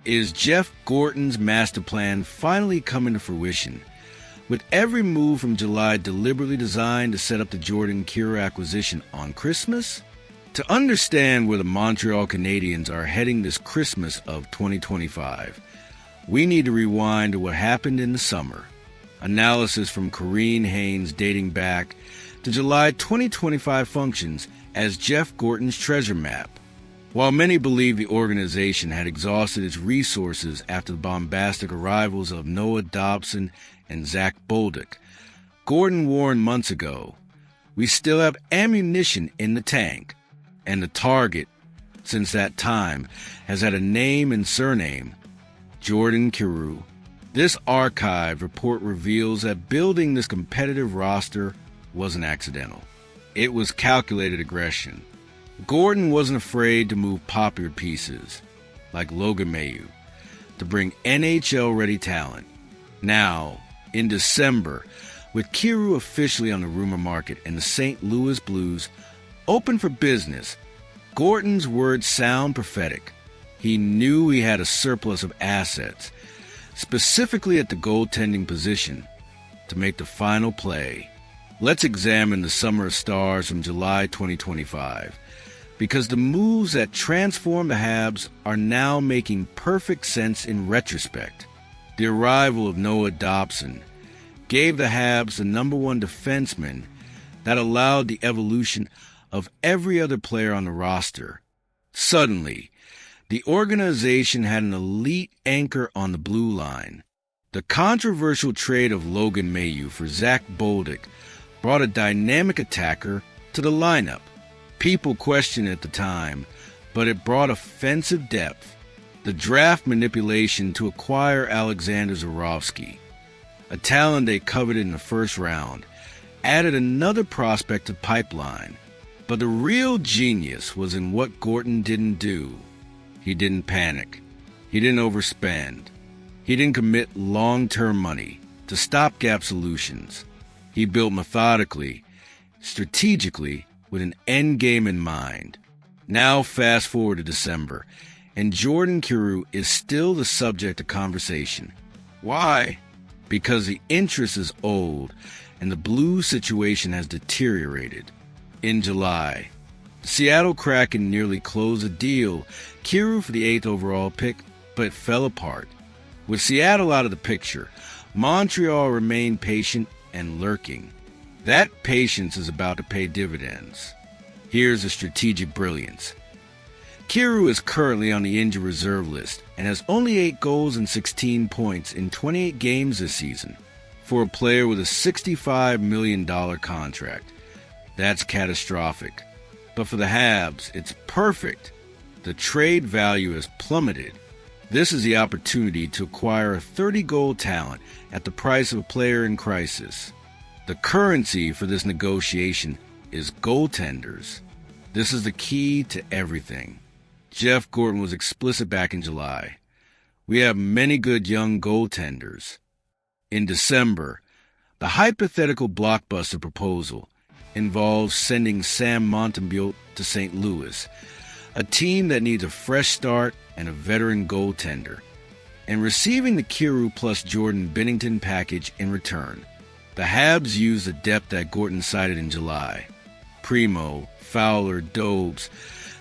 Is Geoff Gorton's master plan finally coming to fruition? With every move from July deliberately designed to set up the Jordan Kyrou acquisition on Christmas? To understand where the Montreal Canadiens are heading this Christmas of 2025, we need to rewind to what happened in the summer. Analysis from Corrine Haynes dating back to July 2025 functions as Geoff Gorton's treasure map. While many believe the organization had exhausted its resources after the bombastic arrivals of Noah Dobson and Zach Bolduc, Gorton warned months ago, "We still have ammunition in the tank," and the target, since that time, has had a name and surname: Jordan Kyrou. This archive report reveals that building this competitive roster wasn't accidental. It was calculated aggression. Gorton wasn't afraid to move popular pieces, like Logan Mailloux, to bring NHL-ready talent. Now, in December, with Kyrou officially on the rumor market and the St. Louis Blues open for business, Gorton's words sound prophetic. He knew he had a surplus of assets, specifically at the goaltending position, to make the final play. Let's examine the Summer of Stars from July 2025, because the moves that transformed the Habs are now making perfect sense in retrospect. The arrival of Noah Dobson gave the Habs the number one defenseman that allowed the evolution of every other player on the roster. Suddenly, the organization had an elite anchor on the blue line. The controversial trade of Logan Mailloux for Zach Bolduc brought a dynamic attacker to the lineup. People questioned it at the time, but it brought offensive depth. The draft manipulation to acquire Alexander Zborowski, a talent they coveted in the first round, added another prospect to the pipeline. But the real genius was in what Gorton didn't do. He didn't panic. He didn't overspend. He didn't commit long-term money to stopgap solutions. He built methodically, strategically, with an end game in mind. Now fast forward to December, and Jordan Kyrou is still the subject of conversation. Why? Because the interest is old, and the Blues situation has deteriorated. In July, the Seattle Kraken nearly closed a deal, Kyrou for the 8th overall pick, but it fell apart. With Seattle out of the picture, Montreal remained patient and lurking. That patience is about to pay dividends. Here's the strategic brilliance. Kyrou is currently on the injured reserve list and has only 8 goals and 16 points in 28 games this season. For a player with a $65 million contract, that's catastrophic. But for the Habs, it's perfect. The trade value has plummeted. This is the opportunity to acquire a 30-goal talent at the price of a player in crisis. The currency for this negotiation is goaltenders. This is the key to everything. Geoff Gorton was explicit back in July. We have many good young goaltenders. In December, the hypothetical blockbuster proposal involves sending Sam Montembeault to St. Louis, a team that needs a fresh start and a veteran goaltender, and receiving the Kyrou plus Jordan Binnington package in return. The Habs used the depth that Gorton cited in July, Primo, Fowler, Dobes,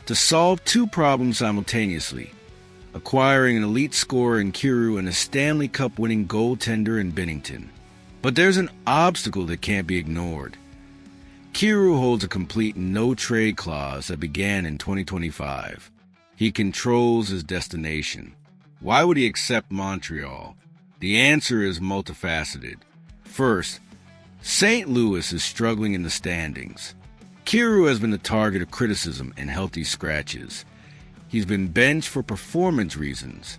to solve 2 problems simultaneously, acquiring an elite scorer in Kyrou and a Stanley Cup winning goaltender in Binnington. But there's an obstacle that can't be ignored. Kyrou holds a complete no-trade clause that began in 2025. He controls his destination. Why would he accept Montreal? The answer is multifaceted. First, St. Louis is struggling in the standings. Kyrou has been the target of criticism and healthy scratches. He's been benched for performance reasons.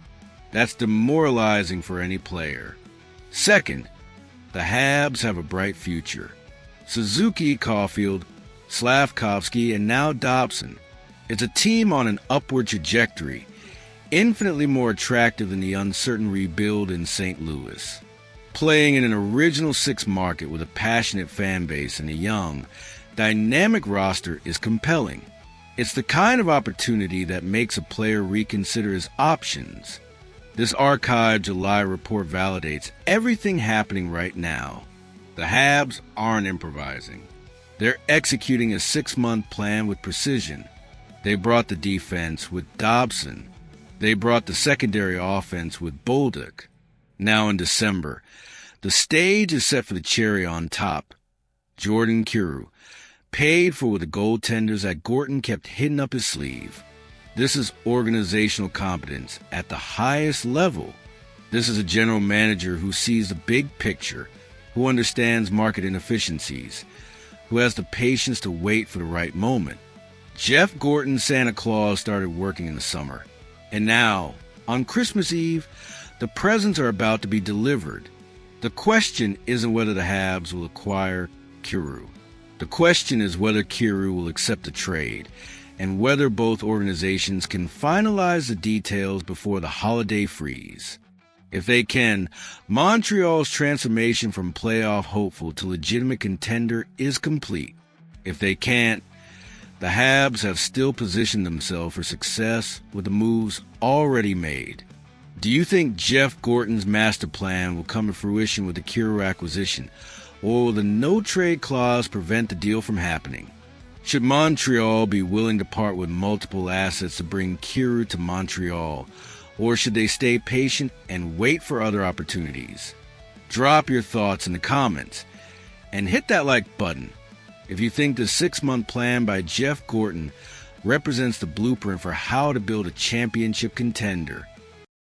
That's demoralizing for any player. Second, the Habs have a bright future. Suzuki, Caulfield, Slavkovsky, and now Dobson. It's a team on an upward trajectory, infinitely more attractive than the uncertain rebuild in St. Louis. Playing in an original 6 market with a passionate fan base and a young, dynamic roster is compelling. It's the kind of opportunity that makes a player reconsider his options. This archived July report validates everything happening right now. The Habs aren't improvising. They're executing a 6-month plan with precision. They brought the defense with Dobson. They brought the secondary offense with Bolduc. Now in December, the stage is set for the cherry on top. Jordan Kyrou, paid for with the goaltenders that Gorton kept hidden up his sleeve. This is organizational competence at the highest level. This is a general manager who sees the big picture, who understands market inefficiencies, who has the patience to wait for the right moment. Geoff Gorton's Santa Claus started working in the summer. And now, on Christmas Eve, the presents are about to be delivered. The question isn't whether the Habs will acquire Kyrou. The question is whether Kyrou will accept the trade, and whether both organizations can finalize the details before the holiday freeze. If they can, Montreal's transformation from playoff hopeful to legitimate contender is complete. If they can't, the Habs have still positioned themselves for success with the moves already made. Do you think Geoff Gorton's master plan will come to fruition with the Kyrou acquisition, or will the no-trade clause prevent the deal from happening? Should Montreal be willing to part with multiple assets to bring Kyrou to Montreal, or should they stay patient and wait for other opportunities? Drop your thoughts in the comments and hit that like button if you think the 6-month plan by Geoff Gorton represents the blueprint for how to build a championship contender.